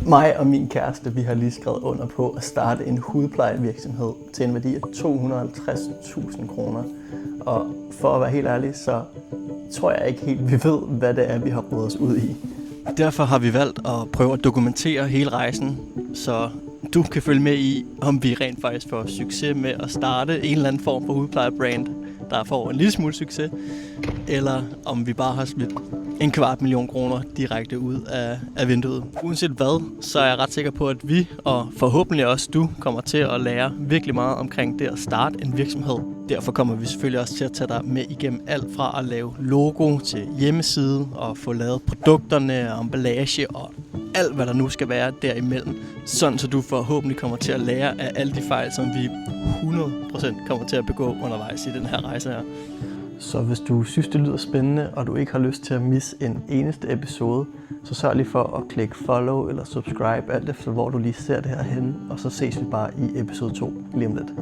Mig og min kæreste, vi har lige skrevet under på at starte en hudplejevirksomhed til en værdi af 250.000 kroner. Og for at være helt ærlig, så tror jeg ikke helt, vi ved, hvad det er, vi har rodet os ud i. Derfor har vi valgt at prøve at dokumentere hele rejsen, så du kan følge med i, om vi rent faktisk får succes med at starte en eller anden form for hudplejebrand, der får en lille smule succes, eller om vi bare har smidt 250.000 kroner direkte ud af vinduet. Uanset hvad, så er jeg ret sikker på, at vi, og forhåbentlig også du, kommer til at lære virkelig meget omkring det at starte en virksomhed. Derfor kommer vi selvfølgelig også til at tage dig med igennem alt fra at lave logo til hjemmeside, og få lavet produkterne, emballage og alt, hvad der nu skal være derimellem. Sådan, så du forhåbentlig kommer til at lære af alle de fejl, som vi 100% kommer til at begå undervejs i den her rejse her. Så hvis du synes, det lyder spændende, og du ikke har lyst til at misse en eneste episode, så sørg lige for at klikke follow eller subscribe, alt efter hvor du lige ser det her henne, og så ses vi bare i episode 2 lige om lidt.